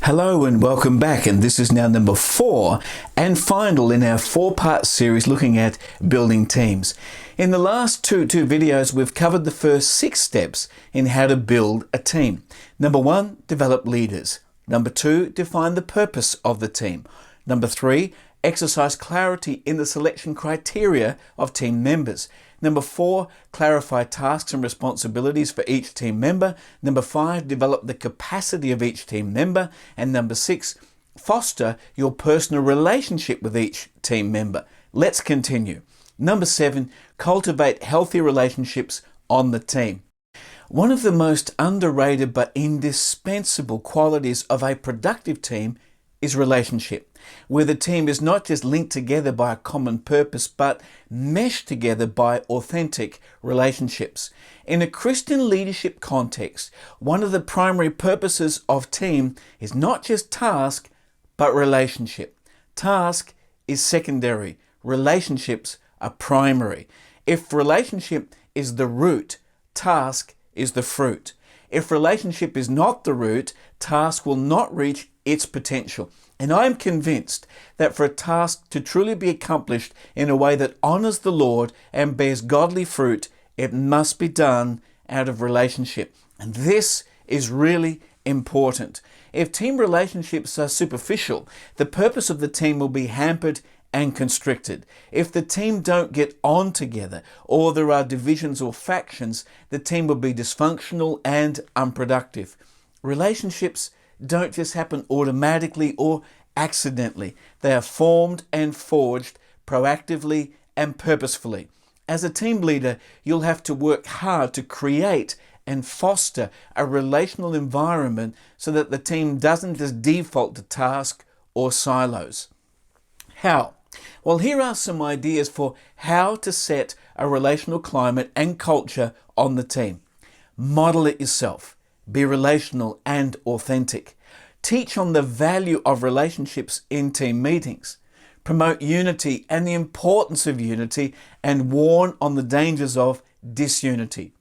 Hello and welcome back, and this is now number 4 and final in our 4-part series looking at building teams. In the last two videos we've covered the first 6 steps in how to build a team. Number 1, develop leaders. Number 2, define the purpose of the team. Number 3, exercise clarity in the selection criteria of team members. Number 4, clarify tasks and responsibilities for each team member. Number 5, develop the capacity of each team member. And number 6, foster your personal relationship with each team member. Let's continue. Number 7, cultivate healthy relationships on the team. One of the most underrated but indispensable qualities of a productive team is relationship, where the team is not just linked together by a common purpose, but meshed together by authentic relationships. In a Christian leadership context, one of the primary purposes of team is not just task, but relationship. Task is secondary, relationships are primary. If relationship is the root, task is the fruit. If relationship is not the root, task will not reach its potential. And I am convinced that for a task to truly be accomplished in a way that honors the Lord and bears godly fruit, it must be done out of relationship. And this is really important. If team relationships are superficial, the purpose of the team will be hampered and constricted. If the team don't get on together, or there are divisions or factions, the team will be dysfunctional and unproductive. Relationships don't just happen automatically or accidentally. They are formed and forged proactively and purposefully. As a team leader, you'll have to work hard to create and foster a relational environment so that the team doesn't just default to task or silos. How? Well, here are some ideas for how to set a relational climate and culture on the team. Model it yourself. Be relational and authentic. Teach on the value of relationships in team meetings. Promote unity and the importance of unity, and warn on the dangers of disunity.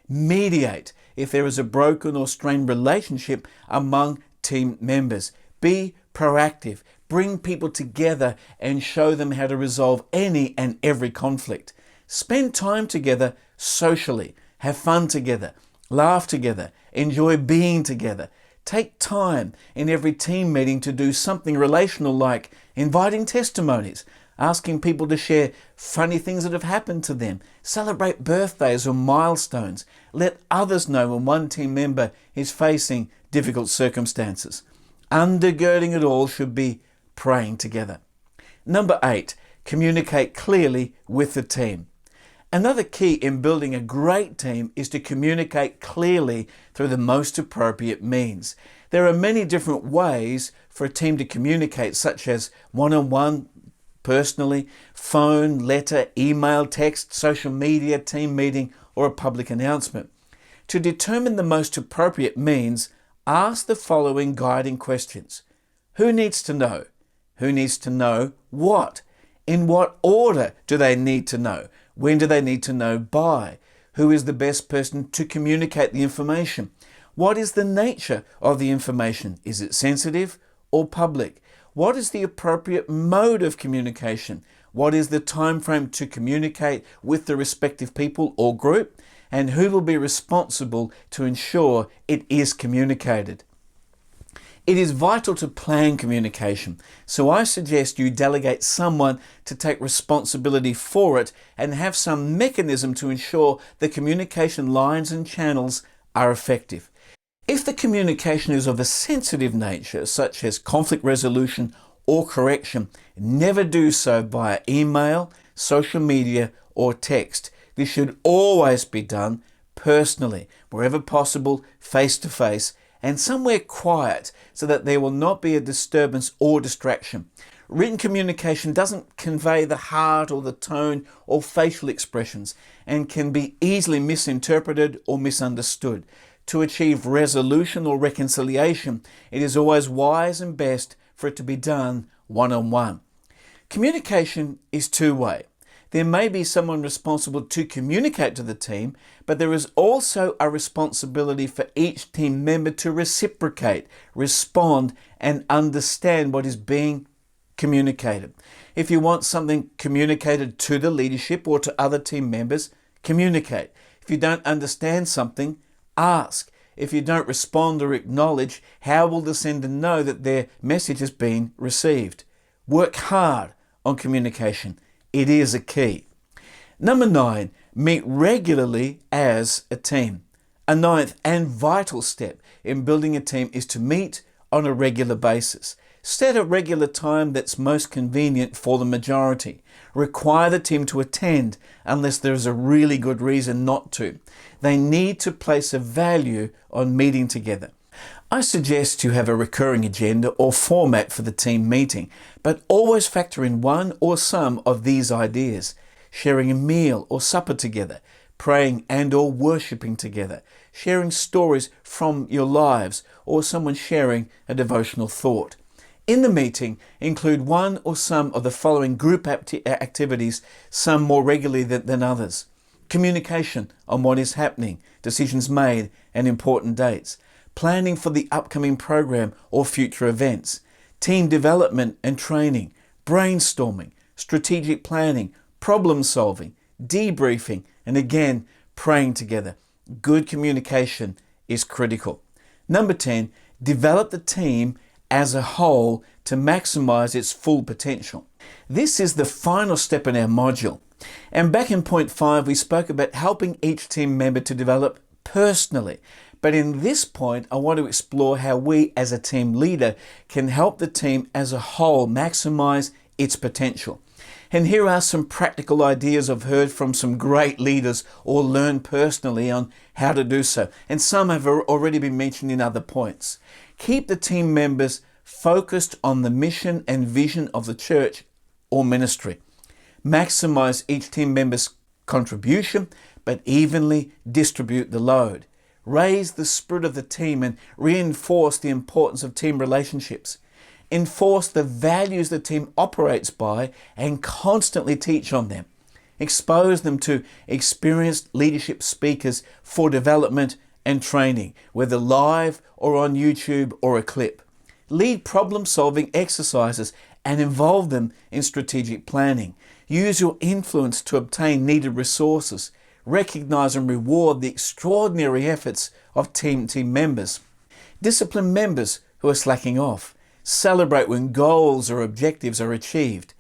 Mediate if there is a broken or strained relationship among team members. Be proactive. Bring people together and show them how to resolve any and every conflict. Spend time together socially. Have fun together. Laugh together. Enjoy being together. Take time in every team meeting to do something relational, like inviting testimonies, asking people to share funny things that have happened to them, celebrate birthdays or milestones. Let others know when one team member is facing difficult circumstances. Undergirding it all should be praying together. Number 8, communicate clearly with the team. Another key in building a great team is to communicate clearly through the most appropriate means. There are many different ways for a team to communicate, such as one-on-one, personally, phone, letter, email, text, social media, team meeting, or a public announcement. To determine the most appropriate means, ask the following guiding questions. Who needs to know? Who needs to know what? In what order do they need to know? When do they need to know by? Who is the best person to communicate the information? What is the nature of the information? Is it sensitive or public? What is the appropriate mode of communication? What is the time frame to communicate with the respective people or group? And who will be responsible to ensure it is communicated? It is vital to plan communication, so I suggest you delegate someone to take responsibility for it and have some mechanism to ensure the communication lines and channels are effective. If the communication is of a sensitive nature, such as conflict resolution or correction, never do so via email, social media, or text. This should always be done personally, wherever possible, face to face, and somewhere quiet so that there will not be a disturbance or distraction. Written communication doesn't convey the heart or the tone or facial expressions and can be easily misinterpreted or misunderstood. To achieve resolution or reconciliation, it is always wise and best for it to be done one-on-one. Communication is two-way. There may be someone responsible to communicate to the team, but there is also a responsibility for each team member to reciprocate, respond, and understand what is being communicated. If you want something communicated to the leadership or to other team members, communicate. If you don't understand something, ask. If you don't respond or acknowledge, how will the sender know that their message has been received? Work hard on communication. It is a key. Number 9, meet regularly as a team. A ninth and vital step in building a team is to meet on a regular basis. Set a regular time that's most convenient for the majority. Require the team to attend unless there is a really good reason not to. They need to place a value on meeting together. I suggest you have a recurring agenda or format for the team meeting, but always factor in one or some of these ideas. Sharing a meal or supper together, praying and or worshipping together, sharing stories from your lives, or someone sharing a devotional thought. In the meeting, include one or some of the following group activities, some more regularly than others. Communication on what is happening, decisions made, and important dates. Planning for the upcoming program or future events. Team development and training. Brainstorming, strategic planning, problem solving, debriefing, and again, praying together. Good communication is critical. Number 10, develop the team as a whole to maximize its full potential. This is the final step in our module. And back in point 5, we spoke about helping each team member to develop personally. But in this point, I want to explore how we as a team leader can help the team as a whole maximize its potential. And here are some practical ideas I've heard from some great leaders or learned personally on how to do so. And some have already been mentioned in other points. Keep the team members focused on the mission and vision of the church or ministry. Maximize each team member's contribution, but evenly distribute the load. Raise the spirit of the team and reinforce the importance of team relationships. Enforce the values the team operates by and constantly teach on them. Expose them to experienced leadership speakers for development and training, whether live or on YouTube or a clip. Lead problem-solving exercises and involve them in strategic planning. Use your influence to obtain needed resources. Recognize and reward the extraordinary efforts of team members. Discipline members who are slacking off. Celebrate when goals or objectives are achieved.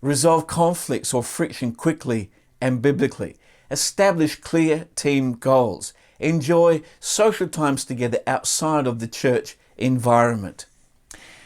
Resolve conflicts or friction quickly and biblically. Establish clear team goals. Enjoy social times together outside of the church environment.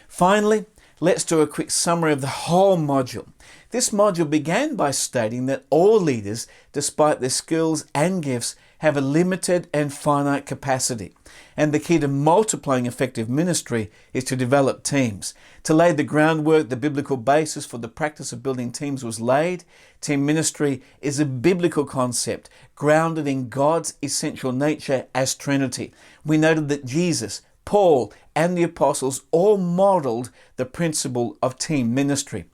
Finally, let's do a quick summary of the whole module. This module began by stating that all leaders, despite their skills and gifts, have a limited and finite capacity. And the key to multiplying effective ministry is to develop teams. To lay the groundwork, the biblical basis for the practice of building teams was laid. Team ministry is a biblical concept grounded in God's essential nature as Trinity. We noted that Jesus, Paul, and the apostles all modeled the principle of team ministry.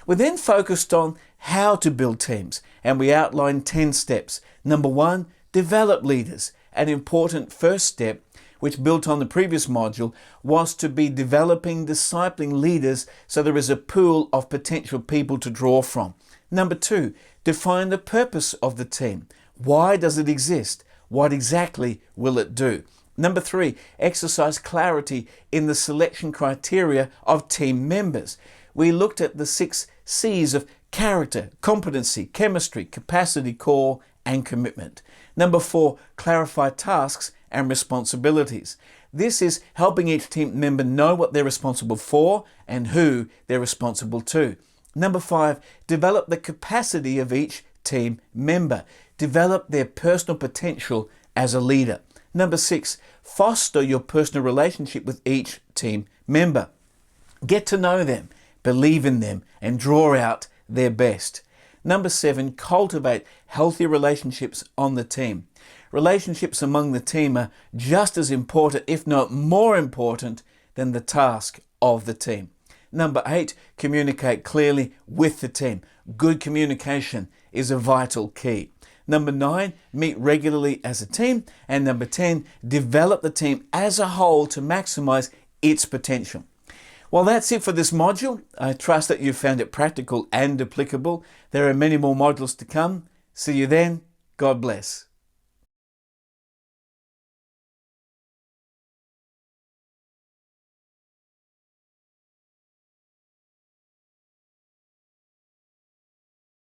We then focused on how to build teams, and we outlined 10 steps. Number 1, develop leaders. An important first step, which built on the previous module, was to be developing, discipling leaders so there is a pool of potential people to draw from. Number 2, define the purpose of the team. Why does it exist? What exactly will it do? Number 3, exercise clarity in the selection criteria of team members. We looked at the 6 C's of character, competency, chemistry, capacity, call, and commitment. Number 4, clarify tasks and responsibilities. This is helping each team member know what they're responsible for and who they're responsible to. Number 5, develop the capacity of each team member. Develop their personal potential as a leader. Number 6, foster your personal relationship with each team member. Get to know them, believe in them, and draw out their best. Number 7, cultivate healthy relationships on the team. Relationships among the team are just as important, if not more important, than the task of the team. Number 8, communicate clearly with the team. Good communication is a vital key. Number 9, meet regularly as a team. And number 10, develop the team as a whole to maximize its potential. Well, that's it for this module. I trust that you found it practical and applicable. There are many more modules to come. See you then. God bless.